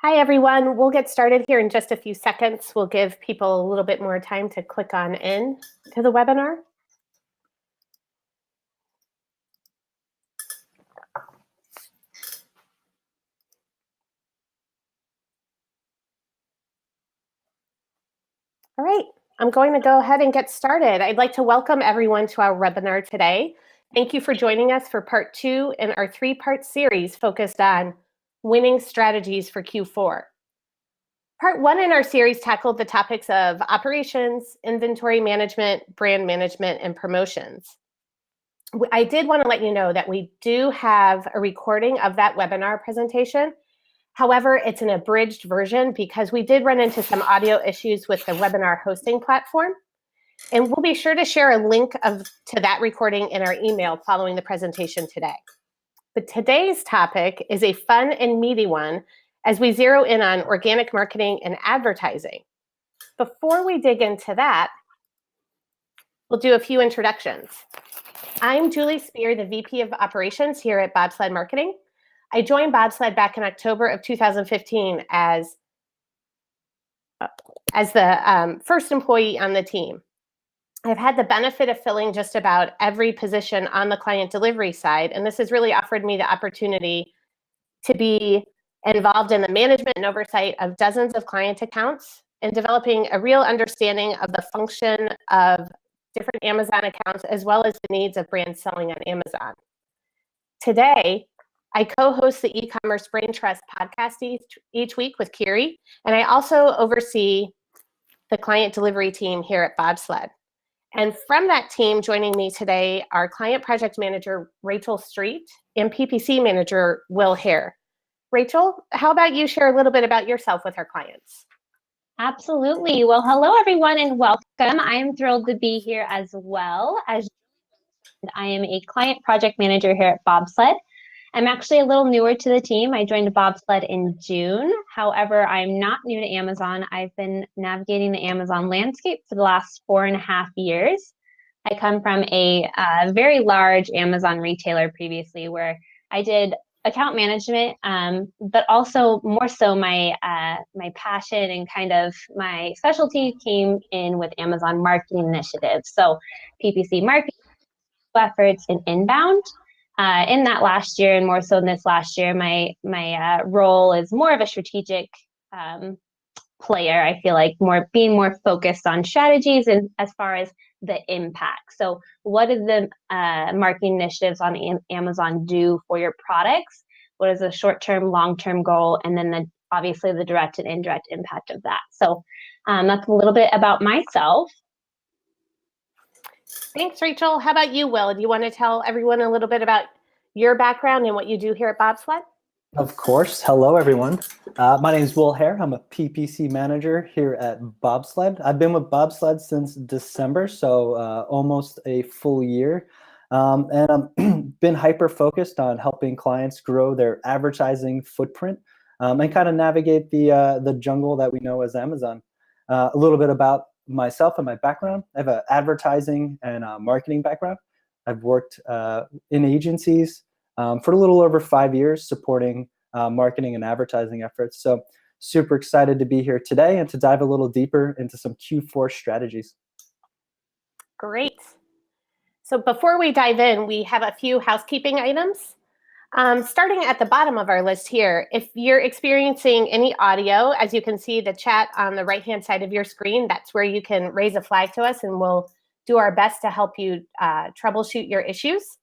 Hi, everyone. We'll get started here in just a few seconds. We'll give people a little bit more time to click on in to the webinar. All right, I'm going to go ahead and get started. I'd like to welcome everyone to our webinar today. Thank you for joining us for part 2 in our 3-part series focused on winning strategies for Q4. Part 1 in our series tackled the topics of operations, inventory management, brand management, and promotions. I did want to let you know that we do have a recording of that webinar presentation. However, it's an abridged version because we did run into some audio issues with the webinar hosting platform. And we'll be sure to share a link to that recording in our email following the presentation today. But today's topic is a fun and meaty one as we zero in on organic marketing and advertising. Before we dig into that, we'll do a few introductions. I'm Julie Spear, the VP of Operations here at Bobsled Marketing. I joined Bobsled back in October of 2015 as the first employee on the team. I've had the benefit of filling just about every position on the client delivery side, and this has really offered me the opportunity to be involved in the management and oversight of dozens of client accounts and developing a real understanding of the function of different Amazon accounts as well as the needs of brands selling on Amazon. Today, I co-host the e-commerce brain trust podcast each week with Kiri, and I also oversee the client delivery team here at Bobsled. And from that team, joining me today are client project manager Rachel Street and PPC manager Will Hare. Rachel, how about you share a little bit about yourself with our clients? Absolutely. Well, hello, everyone, and welcome. I am thrilled to be here as well. As I am a client project manager here at Bobsled. I'm actually a little newer to the team. I joined Bobsled in June. However, I'm not new to Amazon. I've been navigating the Amazon landscape for the last 4.5 years. I come from a very large Amazon retailer previously where I did account management, but also more so my passion and kind of my specialty came in with Amazon marketing initiatives. So PPC marketing efforts and inbound. In that last year and more so in this last year, my role is more of a strategic player. I feel like being more focused on strategies and as far as the impact. So what do the marketing initiatives on Amazon do for your products? What is the short-term, long-term goal? And then obviously the direct and indirect impact of that. So that's a little bit about myself. Thanks, Rachel. How about you, Will? Do you want to tell everyone a little bit about your background and what you do here at Bobsled? Of course. Hello, everyone. My name is Will Hare. I'm a PPC manager here at Bobsled. I've been with Bobsled since December, so almost a full year. And I've been hyper-focused on helping clients grow their advertising footprint and kind of navigate the jungle that we know as Amazon. A little bit about myself and my background. I have an advertising and marketing background. I've worked in agencies for a little over 5 years supporting marketing and advertising efforts. So super excited to be here today and to dive a little deeper into some Q4 strategies. Great. So before we dive in, we have a few housekeeping items. Starting at the bottom of our list here, if you're experiencing any audio, as you can see the chat on the right-hand side of your screen, that's where you can raise a flag to us and we'll do our best to help you troubleshoot your issues.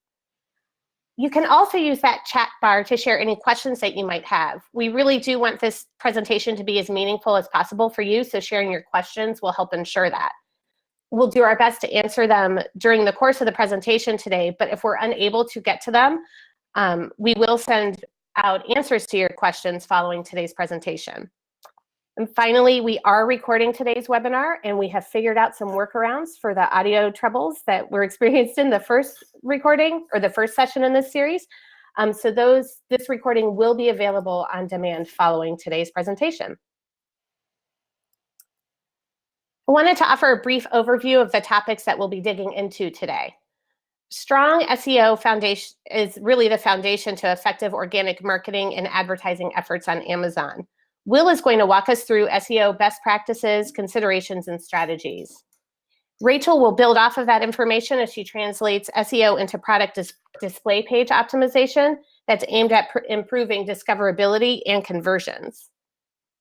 You can also use that chat bar to share any questions that you might have. We really do want this presentation to be as meaningful as possible for you, so sharing your questions will help ensure that. We'll do our best to answer them during the course of the presentation today, but if we're unable to get to them, we will send out answers to your questions following today's presentation. And finally, we are recording today's webinar, and we have figured out some workarounds for the audio troubles that were experienced in the first recording or the first session in this series. So this recording will be available on demand following today's presentation. I wanted to offer a brief overview of the topics that we'll be digging into today. Strong SEO foundation is really the foundation to effective organic marketing and advertising efforts on Amazon. Will is going to walk us through SEO best practices, considerations, and strategies. Rachel will build off of that information as she translates SEO into product display page optimization that's aimed at improving discoverability and conversions.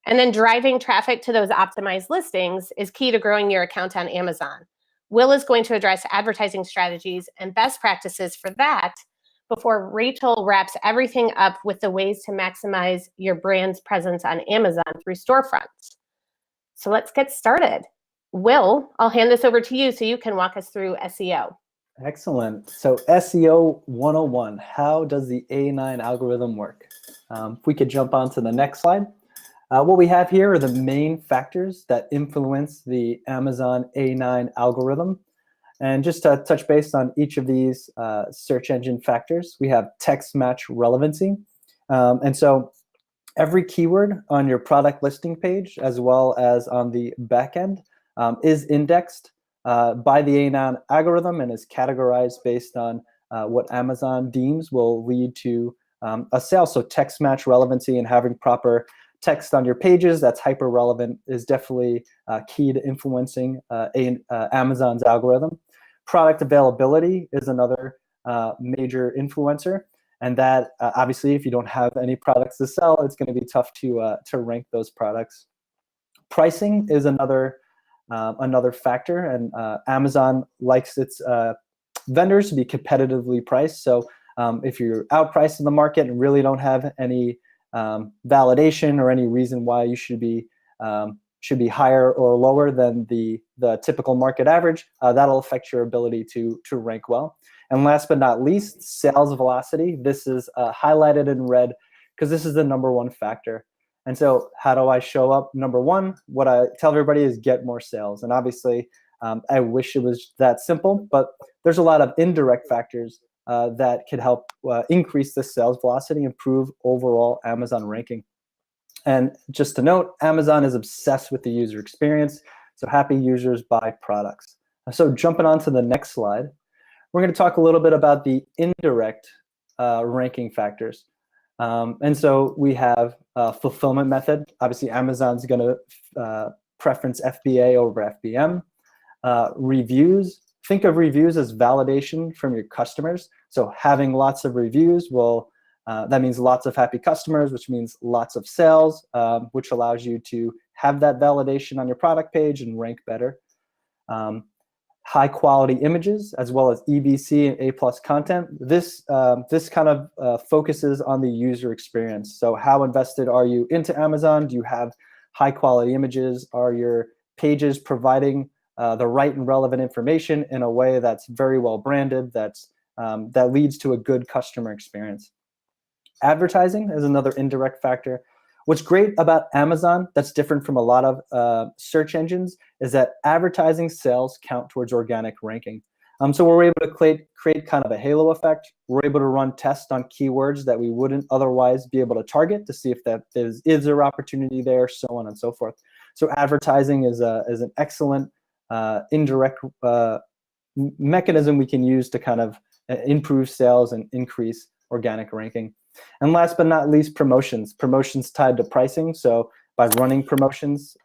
And then driving traffic to those optimized listings is key to growing your account on Amazon. Will is going to address advertising strategies and best practices for that before Rachel wraps everything up with the ways to maximize your brand's presence on Amazon through storefronts. So let's get started. Will, I'll hand this over to you so you can walk us through SEO. Excellent. So SEO 101, how does the A9 algorithm work? If we could jump on to the next slide. What we have here are the main factors that influence the Amazon A9 algorithm. And just to touch base on each of these search engine factors, we have text match relevancy. And so every keyword on your product listing page, as well as on the back end, is indexed by the A9 algorithm and is categorized based on what Amazon deems will lead to a sale. So text match relevancy and having proper text on your pages that's hyper relevant is definitely key to influencing Amazon's algorithm. Product availability is another major influencer, and that obviously, if you don't have any products to sell, it's going to be tough to rank those products. Pricing is another factor, and Amazon likes its vendors to be competitively priced. So if you're outpriced in the market and really don't have any validation or any reason why you should be higher or lower than the typical market average, that'll affect your ability to rank well. And last but not least, sales velocity. This is highlighted in red because this is the #1 factor. And so how do I show up? Number one, what I tell everybody is get more sales. And obviously, I wish it was that simple, but there's a lot of indirect factors that could help increase the sales velocity, improve overall Amazon ranking. And just to note, Amazon is obsessed with the user experience, so happy users buy products. So jumping on to the next slide, we're going to talk a little bit about the indirect ranking factors. And so we have fulfillment method. Obviously, Amazon's going to preference FBA over FBM. Reviews. Think of reviews as validation from your customers. So having lots of reviews will, that means lots of happy customers, which means lots of sales, which allows you to have that validation on your product page and rank better. High quality images, as well as EBC and A+ content. This kind of focuses on the user experience. So how invested are you into Amazon? Do you have high quality images? Are your pages providing the right and relevant information in a way that's very well branded, that leads to a good customer experience? Advertising is another indirect factor. What's great about Amazon that's different from a lot of search engines is that advertising sales count towards organic ranking. So we're able to create kind of a halo effect. We're able to run tests on keywords that we wouldn't otherwise be able to target to see if that is there opportunity there, so on and so forth. So advertising is an excellent indirect mechanism we can use to kind of improve sales and increase organic ranking. And last but not least, promotions. Promotions tied to pricing. So by running promotions,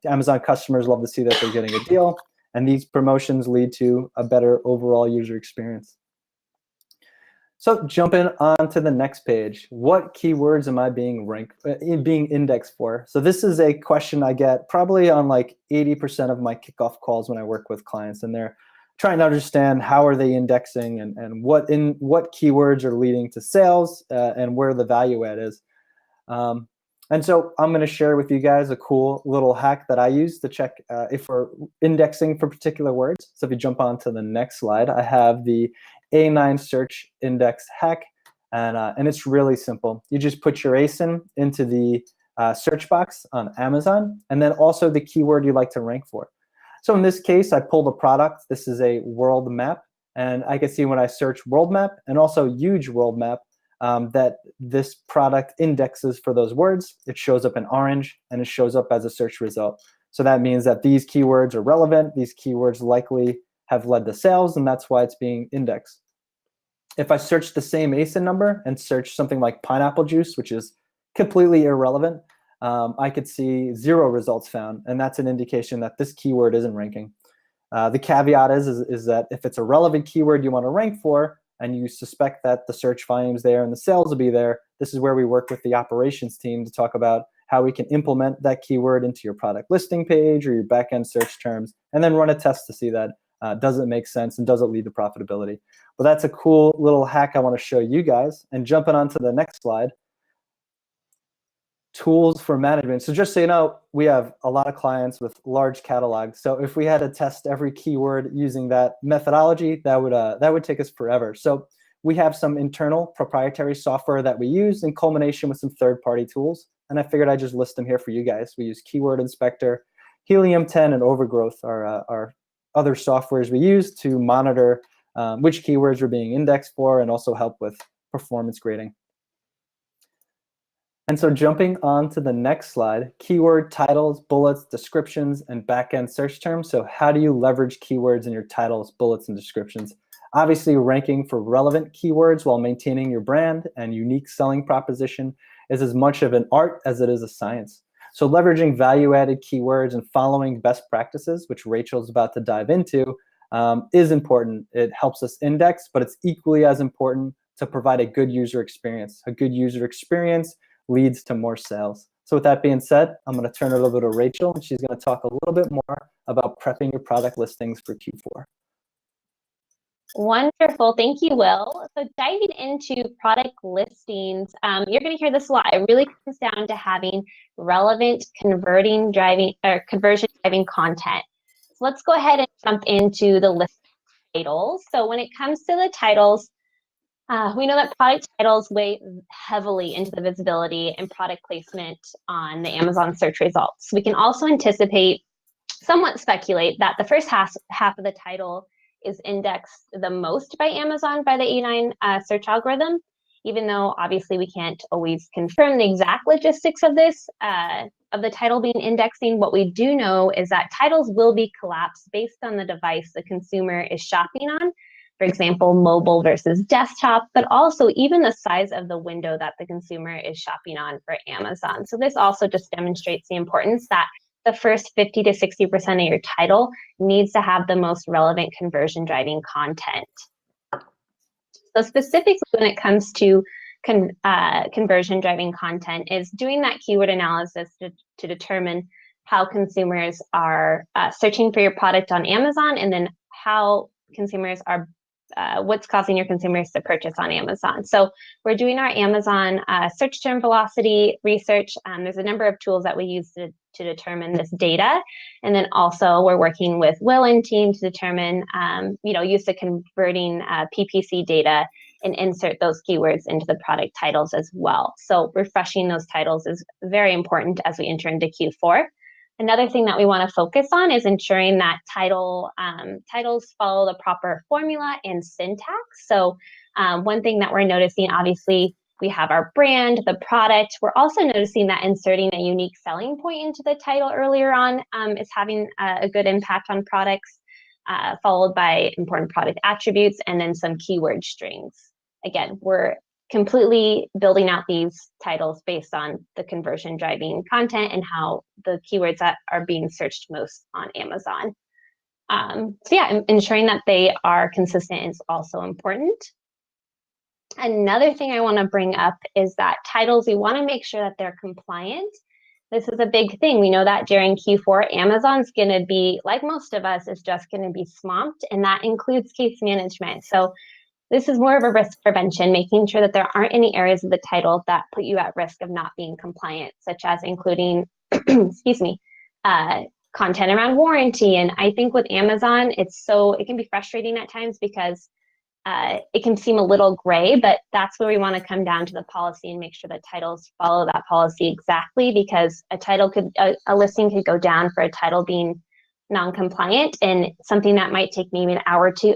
Amazon customers love to see that they're getting a deal, and these promotions lead to a better overall user experience. So jumping on to the next page, what keywords am I being indexed for? So this is a question I get probably on like 80% of my kickoff calls when I work with clients, and they're trying to understand how are they indexing and what keywords are leading to sales and where the value add is. And so I'm going to share with you guys a cool little hack that I use to check if we're indexing for particular words. So if you jump on to the next slide, I have the A9 search index hack, and it's really simple. You just put your ASIN into the search box on Amazon, and then also the keyword you'd like to rank for. So in this case, I pulled a product. This is a world map, and I can see when I search world map and also huge world map that this product indexes for those words. It shows up in orange, and it shows up as a search result. So that means that these keywords are relevant. These keywords likely have led to sales, and that's why it's being indexed. If I search the same ASIN number and search something like pineapple juice, which is completely irrelevant, I could see 0 results found, and that's an indication that this keyword isn't ranking. The caveat is that if it's a relevant keyword you want to rank for, and you suspect that the search volume's there and the sales will be there, this is where we work with the operations team to talk about how we can implement that keyword into your product listing page or your backend search terms, and then run a test to see that does it make sense and does it lead to profitability. But that's a cool little hack I want to show you guys. And jumping on to the next slide, tools for management. So just so you know, we have a lot of clients with large catalogs. So if we had to test every keyword using that methodology, that would take us forever. So we have some internal proprietary software that we use in culmination with some third-party tools. And I figured I'd just list them here for you guys. We use Keyword Inspector, Helium 10, and Overgrowth are other softwares we use to monitor which keywords are being indexed for and also help with performance grading. And so jumping on to the next slide, keyword titles, bullets, descriptions, and backend search terms. So how do you leverage keywords in your titles, bullets, and descriptions? Obviously, ranking for relevant keywords while maintaining your brand and unique selling proposition is as much of an art as it is a science. So leveraging value-added keywords and following best practices, which Rachel's about to dive into, is important. It helps us index, but it's equally as important to provide a good user experience. A good user experience leads to more sales. So with that being said, I'm going to turn it over to Rachel, and she's going to talk a little bit more about prepping your product listings for Q4. Wonderful. Thank you, Will. So diving into product listings, you're going to hear this a lot. It really comes down to having relevant conversion driving content. So let's go ahead and jump into the list titles. So when it comes to the titles, we know that product titles weigh heavily into the visibility and product placement on the Amazon search results. We can also anticipate, somewhat speculate, that the first half of the title is indexed the most by Amazon by the A9 search algorithm, even though obviously we can't always confirm the exact logistics of this, of the title being indexing. What we do know is that titles will be collapsed based on the device the consumer is shopping on. For example, mobile versus desktop, but also even the size of the window that the consumer is shopping on for Amazon. So this also just demonstrates the importance that the first 50 to 60% of your title needs to have the most relevant conversion driving content. So specifically when it comes to conversion driving content is doing that keyword analysis to determine how consumers are searching for your product on Amazon, and then how consumers are what's causing your consumers to purchase on Amazon. So we're doing our Amazon search term velocity research. There's a number of tools that we use to determine this data. And then also we're working with Will and team to determine, use the converting PPC data and insert those keywords into the product titles as well. So refreshing those titles is very important as we enter into Q4. Another thing that we want to focus on is ensuring that titles follow the proper formula and syntax. So one thing that we're noticing, obviously, we have our brand, the product. We're also noticing that inserting a unique selling point into the title earlier on is having a good impact on products, followed by important product attributes and then some keyword strings. Again, we're completely building out these titles based on the conversion driving content and how the keywords that are being searched most on Amazon. So yeah, ensuring that they are consistent is also important. Another thing I want to bring up is that titles, we want to make sure that they're compliant. This is a big thing. We know that during Q4, Amazon's going to be, like most of us, is just going to be swamped, and that includes case management. So this is more of a risk prevention, making sure that there aren't any areas of the title that put you at risk of not being compliant, such as including, excuse me, content around warranty. And I think with Amazon, it can be frustrating at times because it can seem a little gray, but that's where we want to come down to the policy and make sure that titles follow that policy exactly, because a listing could go down for a title being non-compliant, and something that might take maybe an hour or two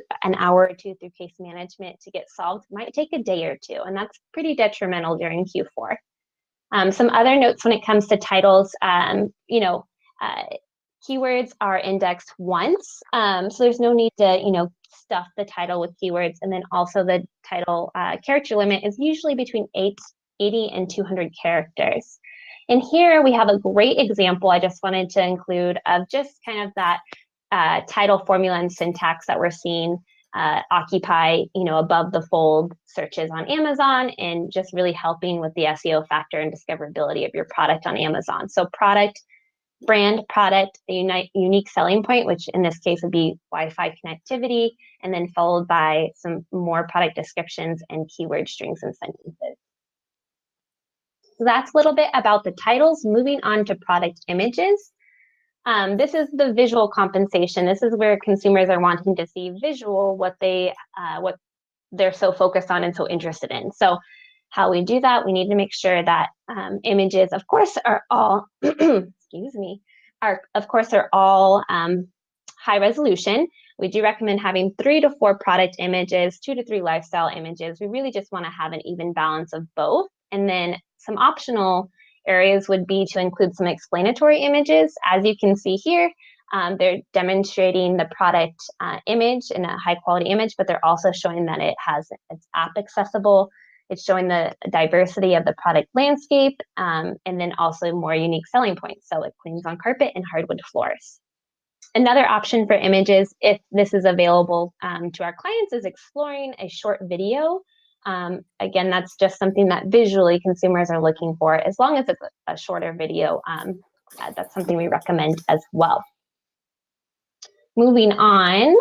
through case management to get solved might take a day or two, and that's pretty detrimental during Q4. Some other notes when it comes to titles, keywords are indexed once, so there's no need to stuff the title with keywords. And then also the title character limit is usually between 80 and 200 characters. And here we have a great example I just wanted to include of just kind of that title formula and syntax that we're seeing occupy, above the fold searches on Amazon, and just really helping with the SEO factor and discoverability of your product on Amazon. So product, brand, product, the unique selling point, which in this case would be Wi-Fi connectivity, and then followed by some more product descriptions and keyword strings and sentences. So that's a little bit about the titles. Moving on to product images. This is the visual compensation. This is where consumers are wanting to see visual what they're so focused on and so interested in. So how we do that, we need to make sure that images, of course, are all, excuse me, are all high resolution. We do recommend having 3 to 4 product images, 2 to 3 lifestyle images. We really just want to have an even balance of both. And then some optional areas would be to include some explanatory images. As you can see here, they're demonstrating the product image in a high quality image, but they're also showing that it's app accessible. It's showing the diversity of the product landscape, and then also more unique selling points. So it cleans on carpet and hardwood floors. Another option for images, if this is available to our clients, is exploring a short video. Again, that's just something that visually consumers are looking for. As long as it's a shorter video, that's something we recommend as well. Moving on,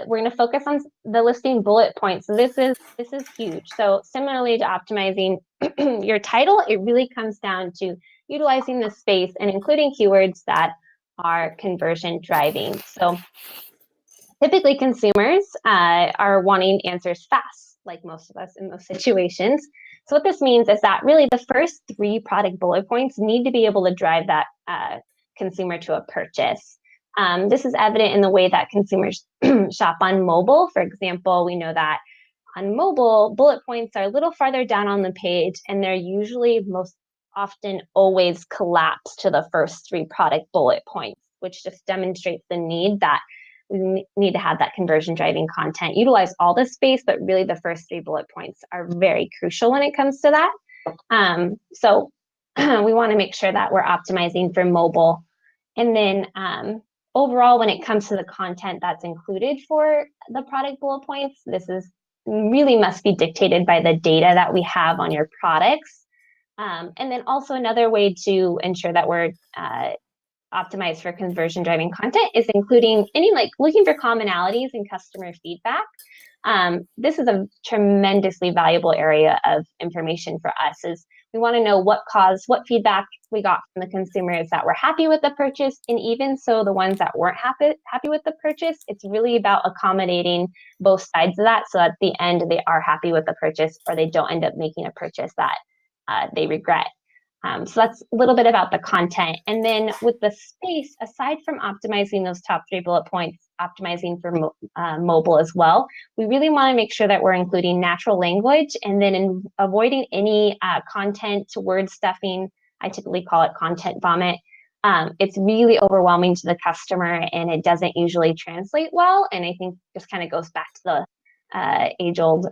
we're going to focus on the listing bullet points. So this is huge. So similarly to optimizing your title, it really comes down to utilizing the space and including keywords that are conversion driving. So typically consumers are wanting answers fast, like most of us in most situations. So what this means is that really the first 3 product bullet points need to be able to drive that consumer to a purchase. This is evident in the way that consumers shop on mobile. For example, we know that on mobile, bullet points are a little farther down on the page, and they're usually most often always collapse to the first 3 product bullet points, which just demonstrates the need that we need to have that conversion driving content. Utilize all the space, but really the first 3 bullet points are very crucial when it comes to that. So we want to make sure that we're optimizing for mobile. And then overall, when it comes to the content that's included for the product bullet points, this is really must be dictated by the data that we have on your products. And then also another way to ensure that we're optimized for conversion driving content is including looking for commonalities in customer feedback. This is a tremendously valuable area of information for us. Is we want to know what feedback we got from the consumers that were happy with the purchase, and even so the ones that weren't happy with the purchase. It's really about accommodating both sides of that, so at the end they are happy with the purchase, or they don't end up making a purchase that they regret. So that's a little bit about the content. And then with the space, aside from optimizing those top 3 bullet points, optimizing for mobile as well, we really want to make sure that we're including natural language, and then avoiding any content word stuffing. I typically call it content vomit. It's really overwhelming to the customer, and it doesn't usually translate well. And I think this kind of goes back to the age-old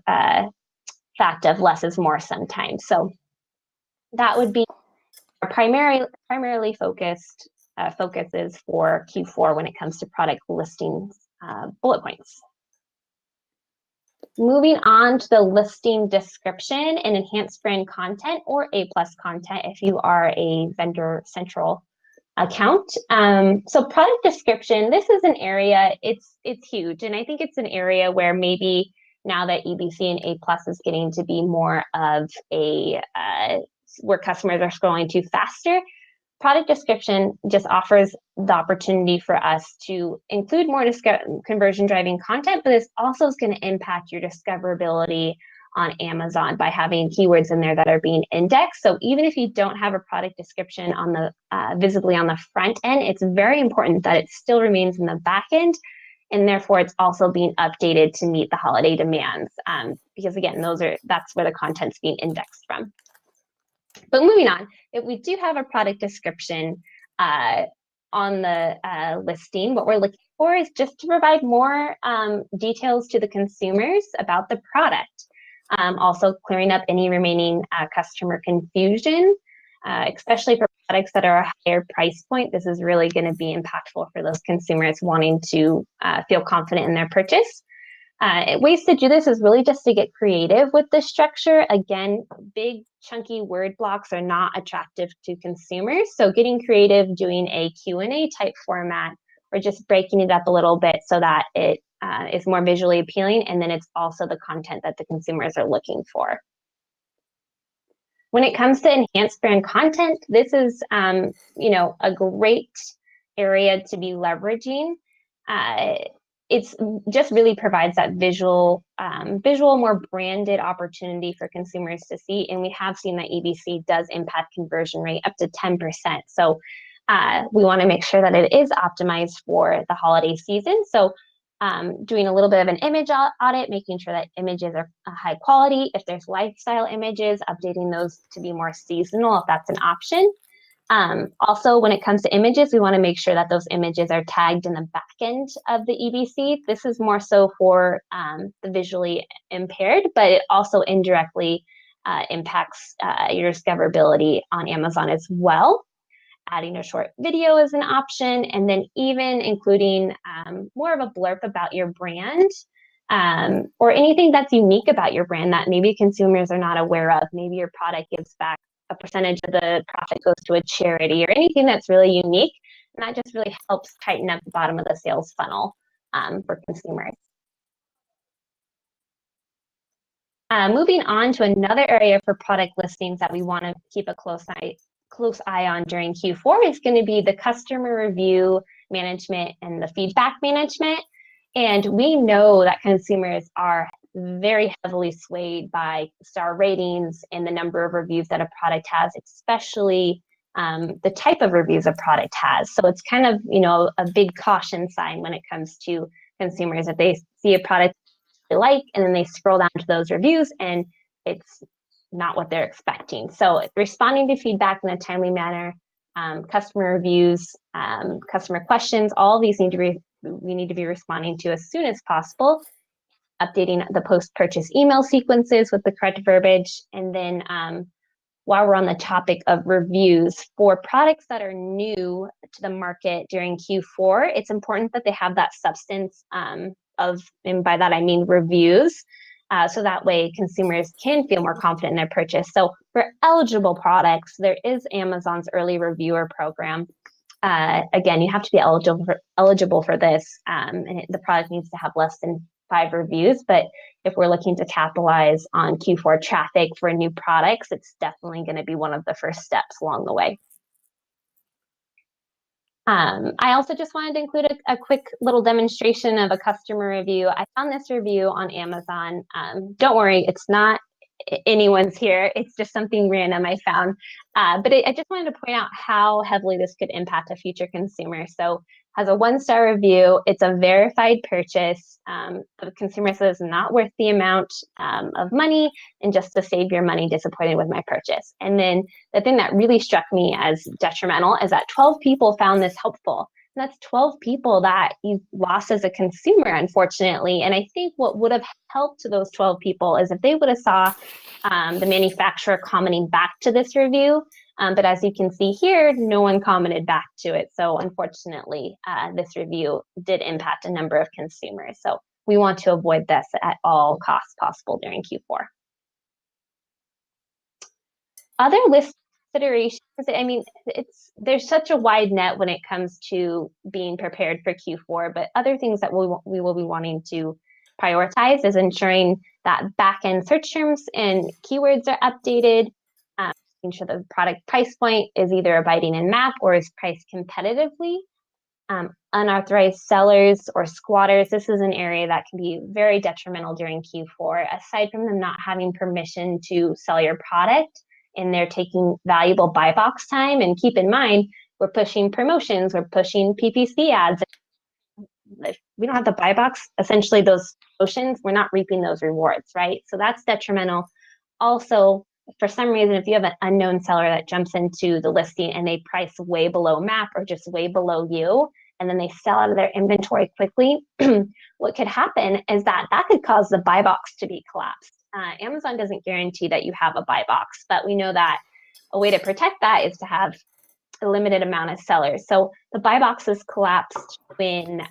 fact of less is more sometimes. So that would be our primarily focuses for Q4 when it comes to product listings bullet points. Moving on to the listing description and enhanced brand content, or A+ content if you are a vendor central account. So product description, this is an area, it's huge, and I think it's an area where maybe now that EBC and A+ is getting to be more of a where customers are scrolling to faster, product description just offers the opportunity for us to include more conversion driving content, but this also is going to impact your discoverability on Amazon by having keywords in there that are being indexed. So even if you don't have a product description on the visibly on the front end, it's very important that it still remains in the back end, and therefore it's also being updated to meet the holiday demands, because again, that's where the content's being indexed from. But moving on, if we do have a product description on the listing, what we're looking for is just to provide more details to the consumers about the product. Also clearing up any remaining customer confusion. especially for products that are a higher price point. This is really going to be impactful for those consumers wanting to feel confident in their purchase. Ways to do this is really just to get creative with the structure. Again, big chunky word blocks are not attractive to consumers. So getting creative, doing a Q&A type format, or just breaking it up a little bit so that it is more visually appealing, and then it's also the content that the consumers are looking for. When it comes to enhanced brand content, this is a great area to be leveraging. It's just really provides that visual, more branded opportunity for consumers to see. And we have seen that EBC does impact conversion rate up to 10%. So we want to make sure that it is optimized for the holiday season. So doing a little bit of an image audit, making sure that images are high quality. If there's lifestyle images, updating those to be more seasonal if that's an option. Also, when it comes to images, we want to make sure that those images are tagged in the back end of the EBC. This is more so for the visually impaired, but it also indirectly impacts your discoverability on Amazon as well. Adding a short video is an option, and then even including more of a blurb about your brand or anything that's unique about your brand that maybe consumers are not aware of. Maybe your product gives back a percentage of the profit goes to a charity, or anything that's really unique. And that just really helps tighten up the bottom of the sales funnel for consumers. Moving on to another area for product listings that we want to keep a close eye on during Q4 is going to be the customer review management and the feedback management. And we know that consumers are very heavily swayed by star ratings and the number of reviews that a product has, especially the type of reviews a product has. So it's kind of, a big caution sign when it comes to consumers if they see a product they like and then they scroll down to those reviews and it's not what they're expecting. So responding to feedback in a timely manner, customer reviews, customer questions, all these we need to be responding to as soon as possible. Updating the post-purchase email sequences with the correct verbiage. And then while we're on the topic of reviews, for products that are new to the market during Q4, it's important that they have that substance and by that I mean reviews. So that way consumers can feel more confident in their purchase. So for eligible products, there is Amazon's early reviewer program. Again, you have to be eligible for this, and the product needs to have less than 5 reviews. But if we're looking to capitalize on Q4 traffic for new products, it's definitely going to be one of the first steps along the way. I also just wanted to include a quick little demonstration of a customer review. I found this review on Amazon. Don't worry, it's not anyone's here. It's just something random I found. But I just wanted to point out how heavily this could impact a future consumer. So has a 1-star review. It's a verified purchase. The consumer says not worth the amount of money, and just to save your money, disappointed with my purchase. And then the thing that really struck me as detrimental is that 12 people found this helpful. And that's 12 people that you lost as a consumer, unfortunately. And I think what would have helped those 12 people is if they would have saw the manufacturer commenting back to this review. But as you can see here, no one commented back to it. So unfortunately, this review did impact a number of consumers. So we want to avoid this at all costs possible during Q4. Other list considerations, I mean, there's such a wide net when it comes to being prepared for Q4, but other things that we will be wanting to prioritize is ensuring that back-end search terms and keywords are updated, making sure the product price point is either abiding in MAP or is priced competitively. Unauthorized sellers or squatters, this is an area that can be very detrimental during Q4. Aside from them not having permission to sell your product, and they're taking valuable buy box time. And keep in mind, we're pushing promotions, we're pushing PPC ads. If we don't have the buy box, essentially those promotions, we're not reaping those rewards, right? So that's detrimental. Also, for some reason, if you have an unknown seller that jumps into the listing and they price way below MAP or just way below you, and then they sell out of their inventory quickly, what could happen is that could cause the buy box to be collapsed. Amazon doesn't guarantee that you have a buy box, but we know that a way to protect that is to have a limited amount of sellers. So the buy boxes collapsed when,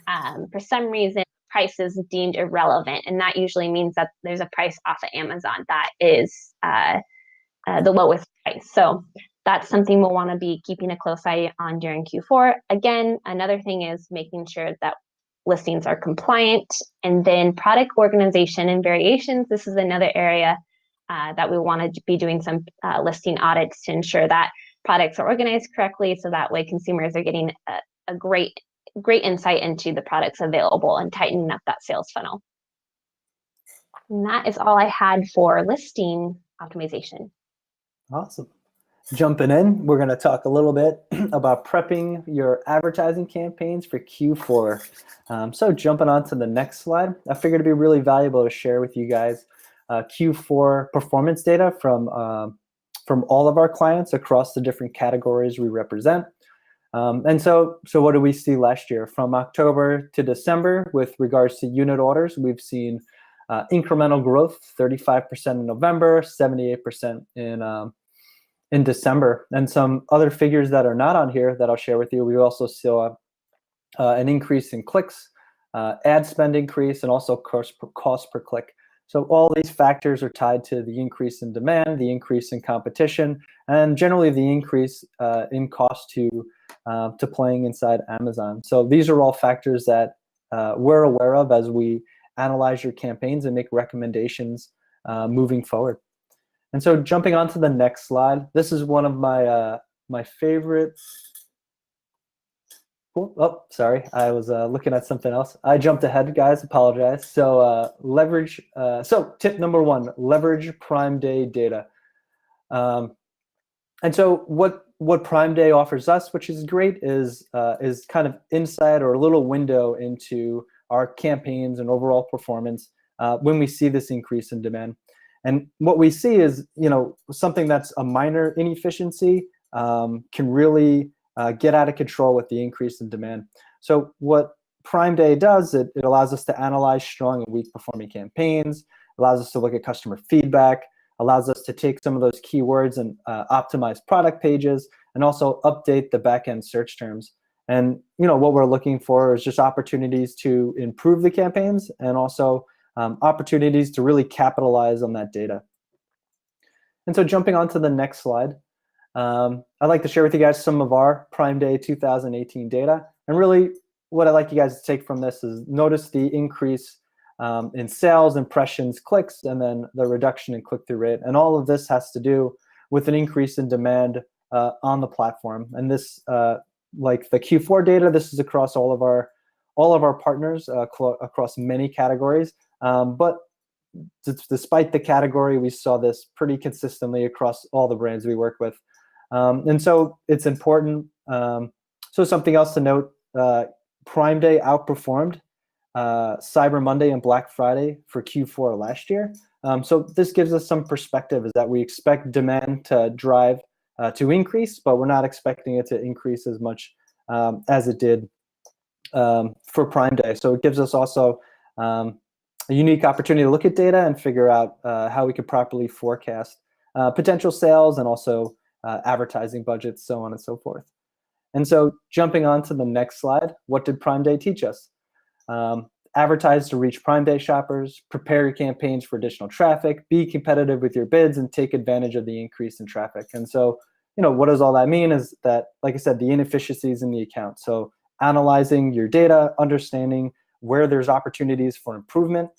for some reason, price is deemed irrelevant, and that usually means that there's a price off of Amazon that is the lowest price. So that's something we'll want to be keeping a close eye on during Q4. Again, another thing is making sure that listings are compliant, and then product organization and variations. This is another area that we want to be doing some listing audits to ensure that products are organized correctly, so that way consumers are getting a great insight into the products available and tightening up that sales funnel. And that is all I had for listing optimization. Awesome. Jumping in, we're going to talk a little bit about prepping your advertising campaigns for Q4. So jumping on to the next slide, I figured it'd be really valuable to share with you guys Q4 performance data from all of our clients across the different categories we represent. And so what did we see last year? From October to December, with regards to unit orders, we've seen incremental growth, 35% in November, 78% in December. And some other figures that are not on here that I'll share with you, we also saw an increase in clicks, ad spend increase, and also cost per click. So all these factors are tied to the increase in demand, the increase in competition, and generally the increase in cost to playing inside Amazon. So these are all factors that we're aware of as we analyze your campaigns and make recommendations moving forward. And so jumping on to the next slide, this is one of my favorite. Oh, sorry, I was looking at something else. I jumped ahead, guys, apologize. So leverage, so tip number one, leverage Prime Day data. And so what Prime Day offers us, which is great, is kind of insight or a little window into our campaigns and overall performance when we see this increase in demand. And what we see is, something that's a minor inefficiency can really get out of control with the increase in demand. So what Prime Day does, it allows us to analyze strong and weak performing campaigns, allows us to look at customer feedback, allows us to take some of those keywords and optimize product pages, and also update the back-end search terms. And what we're looking for is just opportunities to improve the campaigns, and also opportunities to really capitalize on that data. And so jumping on to the next slide, I'd like to share with you guys some of our Prime Day 2018 data. And really what I'd like you guys to take from this is notice the increase in sales, impressions, clicks, and then the reduction in click-through rate. And all of this has to do with an increase in demand on the platform. And this, like the Q4 data, this is across all of our partners across many categories. But despite the category, we saw this pretty consistently across all the brands we work with. And so it's important. So something else to note, Prime Day outperformed Cyber Monday and Black Friday for Q4 last year. So this gives us some perspective, is that we expect demand to drive to increase, but we're not expecting it to increase as much as it did for Prime Day. So it gives us also a unique opportunity to look at data and figure out how we could properly forecast potential sales, and also advertising budgets, so on and so forth. And so jumping on to the next slide, what did Prime Day teach us? Advertise to reach Prime Day shoppers, prepare your campaigns for additional traffic, be competitive with your bids, and take advantage of the increase in traffic. And so, what does all that mean is that, like I said, the inefficiencies in the account. So analyzing your data, understanding where there's opportunities for improvement,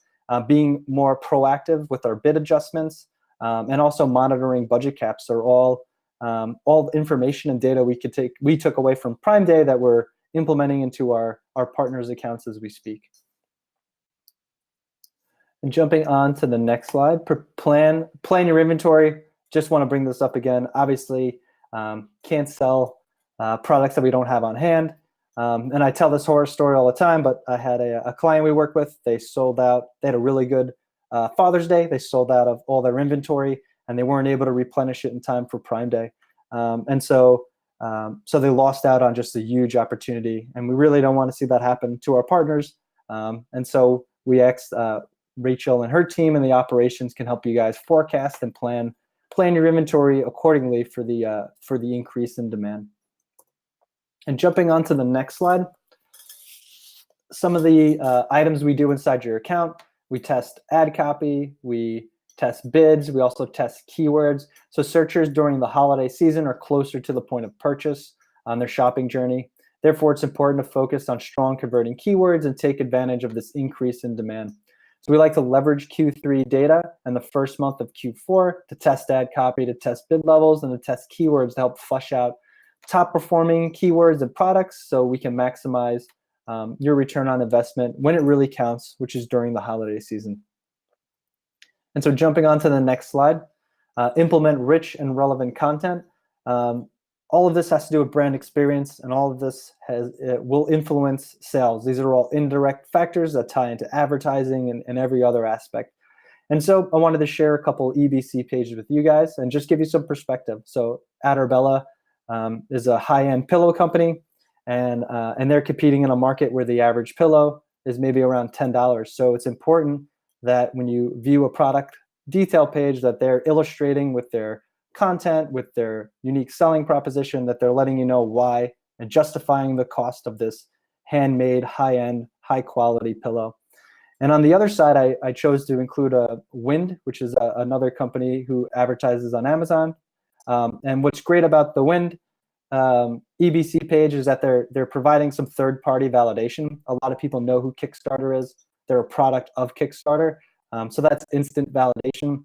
being more proactive with our bid adjustments, and also monitoring budget caps are all information and data we took away from Prime Day that we're implementing into our partners' accounts as we speak. And jumping on to the next slide, plan your inventory. Just want to bring this up again. Obviously, can't sell products that we don't have on hand. And I tell this horror story all the time, but I had a client we work with. They sold out. They had a really good Father's Day. They sold out of all their inventory, and they weren't able to replenish it in time for Prime Day. And so they lost out on just a huge opportunity, and we really don't want to see that happen to our partners. And so we asked Rachel and her team and the operations can help you guys forecast and plan plan your inventory accordingly for the increase in demand. And jumping on to the next slide, some of the items we do inside your account: we test ad copy, we test bids, we also test keywords. So searchers during the holiday season are closer to the point of purchase on their shopping journey. Therefore, it's important to focus on strong converting keywords and take advantage of this increase in demand. So we like to leverage Q3 data and the first month of Q4 to test ad copy, to test bid levels, and to test keywords to help flush out top performing keywords and products so we can maximize your return on investment when it really counts, which is during the holiday season. And so jumping on to the next slide, implement rich and relevant content. All of this has to do with brand experience, and all of this will influence sales. These are all indirect factors that tie into advertising and every other aspect. And so I wanted to share a couple EBC pages with you guys and just give you some perspective. So Arbella is a high-end pillow company, and they're competing in a market where the average pillow is maybe around $10. So it's important that when you view a product detail page that they're illustrating with their content, with their unique selling proposition, that they're letting you know why and justifying the cost of this handmade, high-end, high-quality pillow. And on the other side, I chose to include Wind, which is another company who advertises on Amazon. And what's great about the Wind EBC page is that they're providing some third-party validation. A lot of people know who Kickstarter is. They're a product of Kickstarter. So that's instant validation.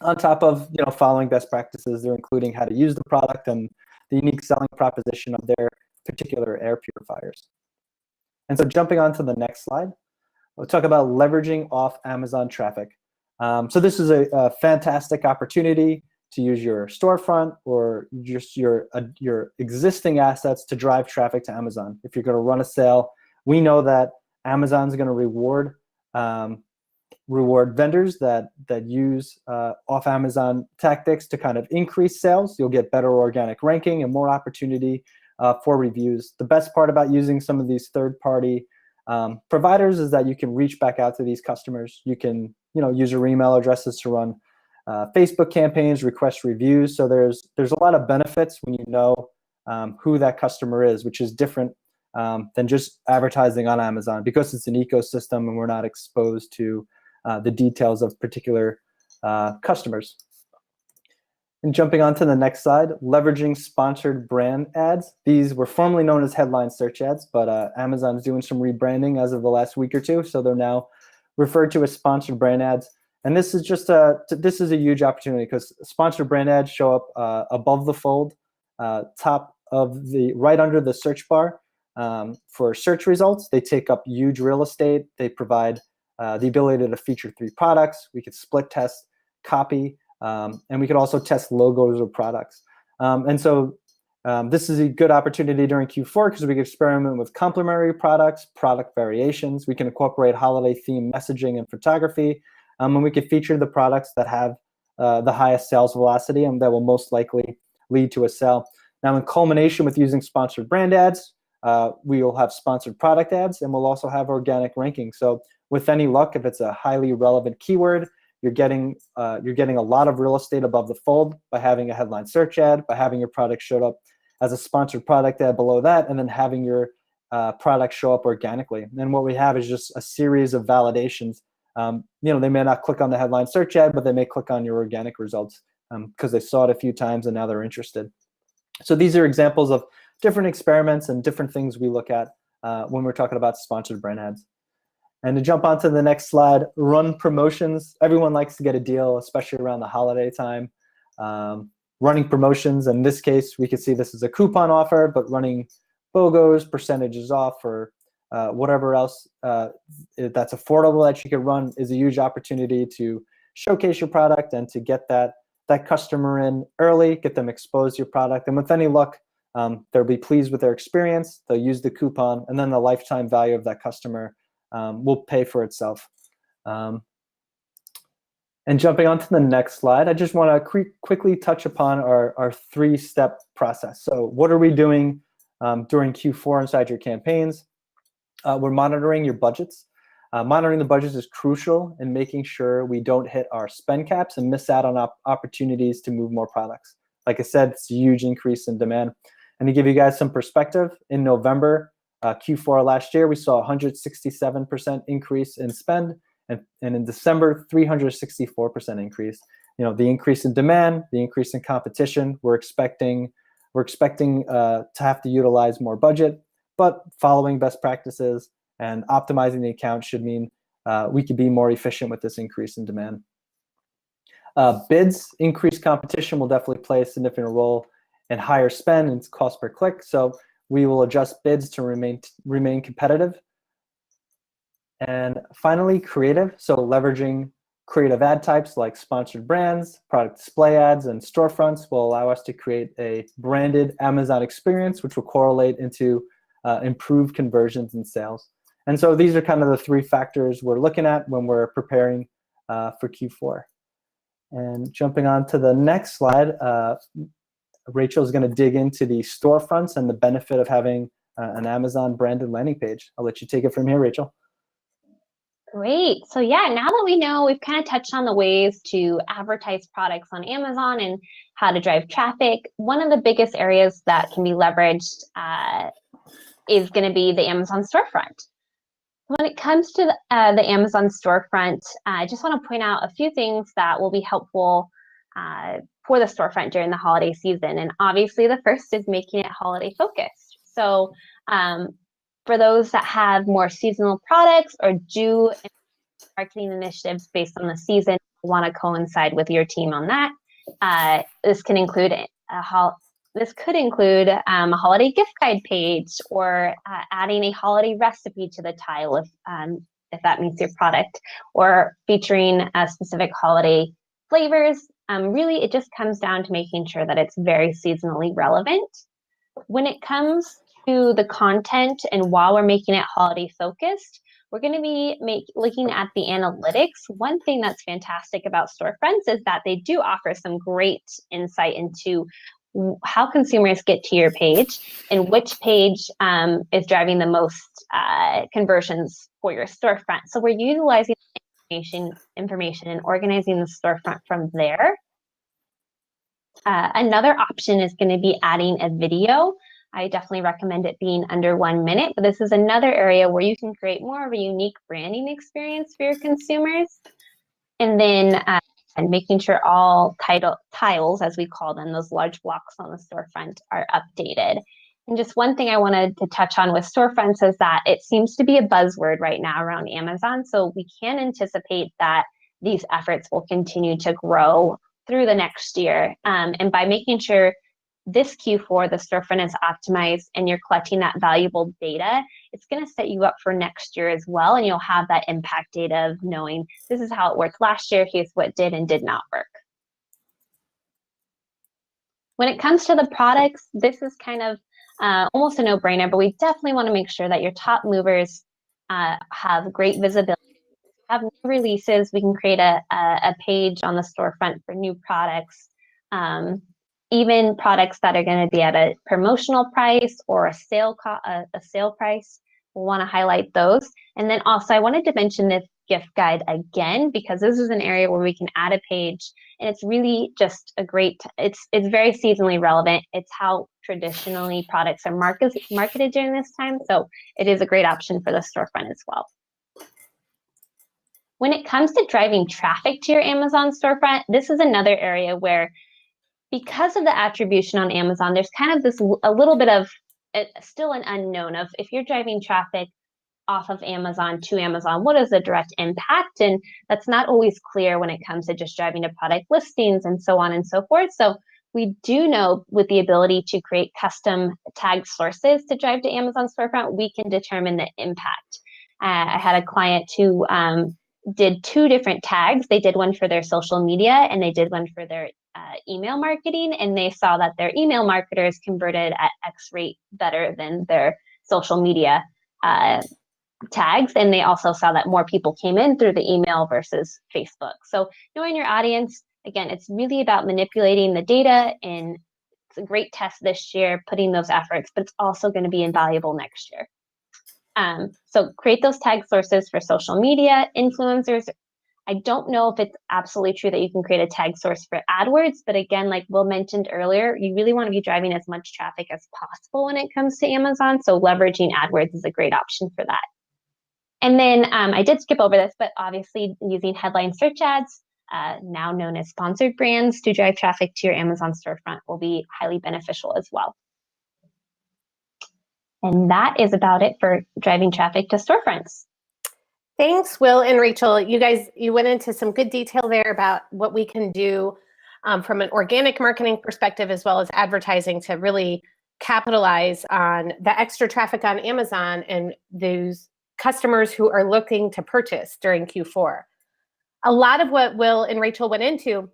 On top of following best practices, they're including how to use the product and the unique selling proposition of their particular air purifiers. And so jumping on to the next slide, we'll talk about leveraging off Amazon traffic. So this is a fantastic opportunity to use your storefront or just your existing assets to drive traffic to Amazon. If you're going to run a sale, we know that Amazon's going to reward vendors that use off Amazon tactics to kind of increase sales. You'll get better organic ranking and more opportunity for reviews. The best part about using some of these third-party providers is that you can reach back out to these customers. You can use your email addresses to run Facebook campaigns, request reviews. So there's a lot of benefits when you know who that customer is, which is different than just advertising on Amazon, because it's an ecosystem and we're not exposed to the details of particular customers. And jumping on to the next slide, leveraging sponsored brand ads. These were formerly known as headline search ads, but Amazon is doing some rebranding as of the last week or two, so they're now referred to as sponsored brand ads. And this is just this is a huge opportunity because sponsored brand ads show up above the fold, top of right under the search bar for search results. They take up huge real estate. They provide the ability to feature 3 products. We could split test copy, and we could also test logos of products. And so this is a good opportunity during Q4 because we can experiment with complementary products, product variations. We can incorporate holiday theme messaging and photography, and we can feature the products that have the highest sales velocity and that will most likely lead to a sale. Now, in culmination with using sponsored brand ads, we will have sponsored product ads, and we'll also have organic ranking. So with any luck, if it's a highly relevant keyword, you're getting a lot of real estate above the fold by having a headline search ad, by having your product showed up as a sponsored product ad below that, and then having your product show up organically. And what we have is just a series of validations. They may not click on the headline search ad, but they may click on your organic results because they saw it a few times and now they're interested. So these are examples of different experiments and different things we look at when we're talking about sponsored brand ads. And to jump onto the next slide, run promotions. Everyone likes to get a deal, especially around the holiday time. Running promotions, in this case, we could see this as a coupon offer, but running BOGOs, percentages off, or whatever else that's affordable that you can run is a huge opportunity to showcase your product and to get that customer in early, get them exposed to your product. And with any luck, they'll be pleased with their experience, they'll use the coupon, and then the lifetime value of that customer will pay for itself. And jumping on to the next slide, I just want to quickly touch upon our 3-step process. So what are we doing during Q4 inside your campaigns? We're monitoring your budgets. Monitoring the budgets is crucial in making sure we don't hit our spend caps and miss out on opportunities to move more products. Like I said, it's a huge increase in demand. And to give you guys some perspective, in November, Q4 last year, we saw a 167% increase in spend, and in December, 364% increase. The increase in demand, the increase in competition, we're expecting to have to utilize more budget, but following best practices and optimizing the account should mean we could be more efficient with this increase in demand. Bids, increased competition will definitely play a significant role in higher spend and cost per click. So we will adjust bids to remain competitive. And finally, creative. So leveraging creative ad types like sponsored brands, product display ads, and storefronts will allow us to create a branded Amazon experience, which will correlate into improved conversions and sales. And so these are kind of the three factors we're looking at when we're preparing for Q4. And jumping on to the next slide, Rachel is going to dig into the storefronts and the benefit of having an Amazon branded landing page. I'll let you take it from here, Rachel. Great. So yeah, now that we know, we've kind of touched on the ways to advertise products on Amazon and how to drive traffic. One of the biggest areas that can be leveraged is going to be the Amazon storefront. When it comes to the Amazon storefront, I just want to point out a few things that will be helpful for the storefront during the holiday season. And obviously the first is making it holiday focused. So for those that have more seasonal products or do marketing initiatives based on the season, want to coincide with your team on that. This can include a holiday gift guide page, or adding a holiday recipe to the tile if that meets your product, or featuring specific holiday flavors. Really, it just comes down to making sure that it's very seasonally relevant. When it comes to the content, and while we're making it holiday focused, we're going to be looking at the analytics. One thing that's fantastic about storefronts is that they do offer some great insight into how consumers get to your page and which page is driving the most conversions for your storefront. So we're utilizing information and organizing the storefront from there. Another option is going to be adding a video. I definitely recommend it being under 1 minute, but this is another area where you can create more of a unique branding experience for your consumers. And then making sure all tiles, as we call them, those large blocks on the storefront, are updated. And just one thing I wanted to touch on with storefronts is that it seems to be a buzzword right now around Amazon. So we can anticipate that these efforts will continue to grow through the next year. And by making sure this Q4, the storefront is optimized and you're collecting that valuable data, it's going to set you up for next year as well. And you'll have that impact data of knowing this is how it worked last year, here's what did and did not work. When it comes to the products, this is kind of almost a no-brainer, but we definitely want to make sure that your top movers have great visibility. Have new releases, we can create a page on the storefront for new products. Even products that are going to be at a promotional price or a sale price, we'll want to highlight those. And then also I wanted to mention this gift guide again, because this is an area where we can add a page, and it's really just a great, it's very seasonally relevant. It's how traditionally products are marketed during this time. So it is a great option for the storefront as well. When it comes to driving traffic to your Amazon storefront, this is another area where, because of the attribution on Amazon, there's kind of this a little bit of still an unknown of, if you're driving traffic off of Amazon to Amazon, what is the direct impact? And that's not always clear when it comes to just driving to product listings and so on and so forth. So we do know, with the ability to create custom tag sources to drive to Amazon storefront, we can determine the impact. I had a client who did 2 different tags. They did one for their social media and they did one for their email marketing, and they saw that their email marketers converted at X rate better than their social media tags. And they also saw that more people came in through the email versus Facebook. So knowing your audience, again, it's really about manipulating the data, and it's a great test this year, putting those efforts, but it's also going to be invaluable next year. So create those tag sources for social media, influencers. I don't know if it's absolutely true that you can create a tag source for AdWords, but again, like Will mentioned earlier, you really want to be driving as much traffic as possible when it comes to Amazon. So leveraging AdWords is a great option for that. And then I did skip over this, but obviously using headline search ads, now known as sponsored brands, to drive traffic to your Amazon storefront will be highly beneficial as well. And that is about it for driving traffic to storefronts. Thanks, Will and Rachel. You went into some good detail there about what we can do from an organic marketing perspective, as well as advertising, to really capitalize on the extra traffic on Amazon and those customers who are looking to purchase during Q4. A lot of what Will and Rachel went into,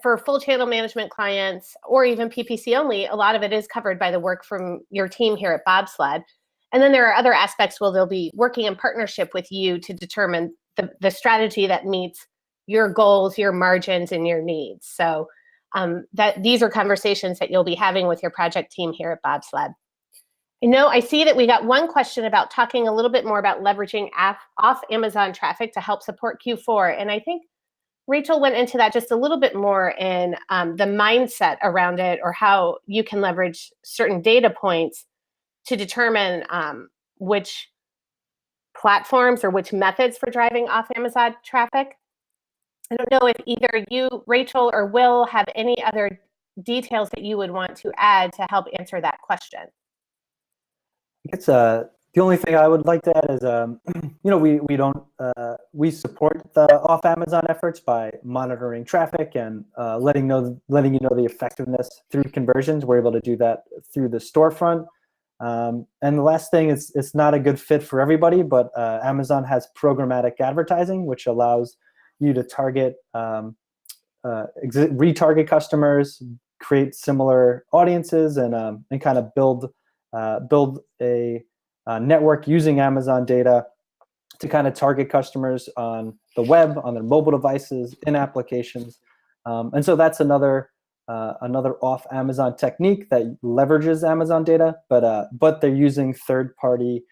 for full channel management clients or even PPC only, a lot of it is covered by the work from your team here at Bobsled. And then there are other aspects where they'll be working in partnership with you to determine the strategy that meets your goals, your margins, and your needs. So that these are conversations that you'll be having with your project team here at Bobsled. I see that we got one question about talking a little bit more about leveraging off Amazon traffic to help support Q4. And I think Rachel went into that just a little bit more in the mindset around it, or how you can leverage certain data points to determine which platforms or which methods for driving off Amazon traffic. I don't know if either you, Rachel, or Will have any other details that you would want to add to help answer that question. It's the only thing I would like to add is we support the off Amazon efforts by monitoring traffic and letting you know the effectiveness through conversions. We're able to do that through the storefront. And the last thing is, it's not a good fit for everybody, but Amazon has programmatic advertising, which allows you to target retarget customers, create similar audiences, and kind of build a network using Amazon data to kind of target customers on the web, on their mobile devices, in applications. And so that's another off Amazon technique that leverages Amazon data, but they're using third-party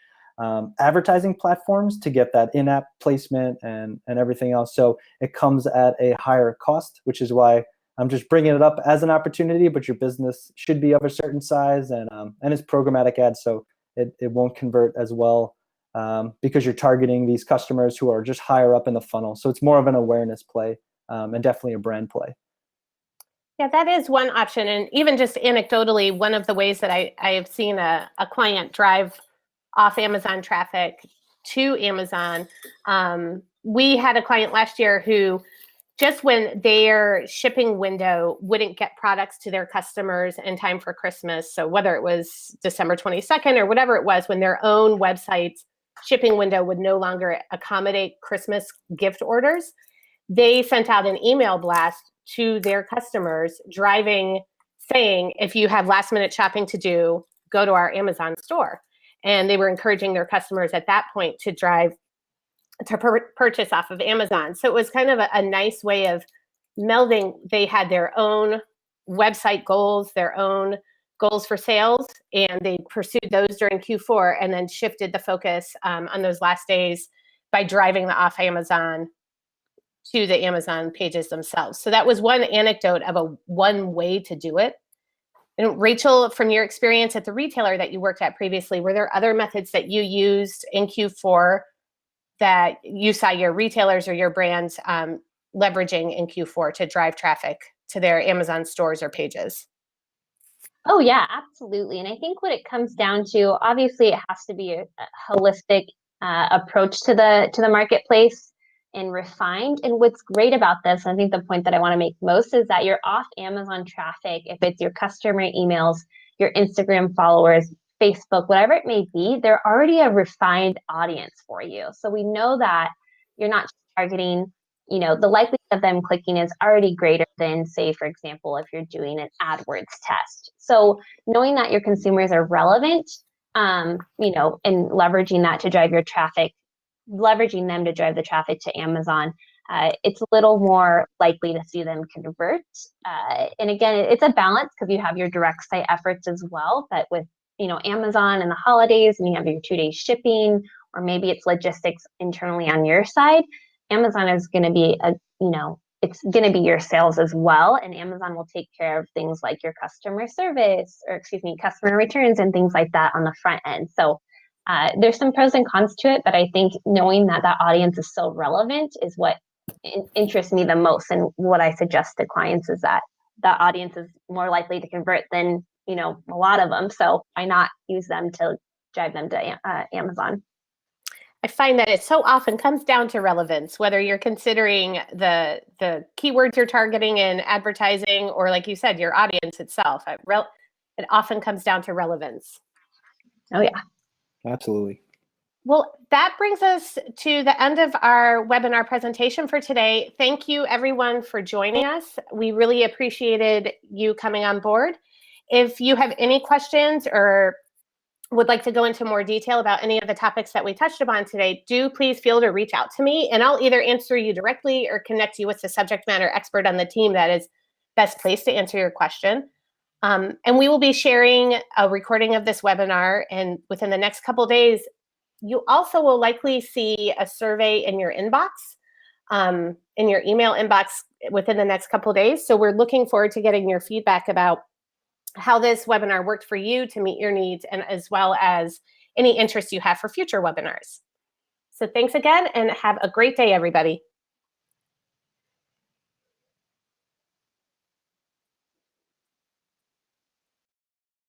advertising platforms to get that in-app placement and everything else. So it comes at a higher cost, which is why I'm just bringing it up as an opportunity, but your business should be of a certain size, and it's programmatic ads, so it won't convert as well because you're targeting these customers who are just higher up in the funnel. So it's more of an awareness play and definitely a brand play. Yeah, that is one option. And even just anecdotally, one of the ways that I have seen a client drive off Amazon traffic to Amazon, we had a client last year who, just when their shipping window wouldn't get products to their customers in time for Christmas, so whether it was December 22nd or whatever it was, when their own website's shipping window would no longer accommodate Christmas gift orders, they sent out an email blast to their customers saying, if you have last minute shopping to do, go to our Amazon store. And they were encouraging their customers at that point to purchase off of Amazon. So it was kind of a nice way of melding. They had their own website goals, their own goals for sales, and they pursued those during Q4 and then shifted the focus on those last days by driving the off Amazon to the Amazon pages themselves. So that was one anecdote of one way to do it. And Rachel, from your experience at the retailer that you worked at previously, were there other methods that you used in Q4 that you saw your retailers or your brands leveraging in Q4 to drive traffic to their Amazon stores or pages? Oh yeah, absolutely. And I think what it comes down to, obviously, it has to be a holistic approach to the marketplace and refined. And what's great about this, and I think the point that I want to make most, is that your off Amazon traffic, if it's your customer emails, your Instagram followers, Facebook, whatever it may be, they're already a refined audience for you. So we know that you're not targeting, the likelihood of them clicking is already greater than, say, for example, if you're doing an AdWords test. So knowing that your consumers are relevant, and leveraging that to drive your traffic, leveraging them to drive the traffic to Amazon, it's a little more likely to see them convert. And again, it's a balance because you have your direct site efforts as well, but with Amazon and the holidays and you have your 2-day shipping, or maybe it's logistics internally on your side, Amazon is going to be it's going to be your sales as well. And Amazon will take care of things like your customer service, or customer returns and things like that on the front end. So there's some pros and cons to it, but I think knowing that audience is so relevant is what interests me the most. And what I suggest to clients is that audience is more likely to convert than, a lot of them. So why not use them to drive them to Amazon? I find that it so often comes down to relevance, whether you're considering the keywords you're targeting in advertising, or like you said, your audience itself. It often comes down to relevance. Oh, yeah. Absolutely. Well, that brings us to the end of our webinar presentation for today. Thank you, everyone, for joining us. We really appreciated you coming on board. If you have any questions or would like to go into more detail about any of the topics that we touched upon today, do please feel to reach out to me, and I'll either answer you directly or connect you with the subject matter expert on the team that is best placed to answer your question. And we will be sharing a recording of this webinar, and within the next couple of days, you also will likely see a survey in your inbox, in your email inbox within the next couple of days. So we're looking forward to getting your feedback about how this webinar worked for you to meet your needs, and as well as any interest you have for future webinars. So thanks again, and have a great day, everybody.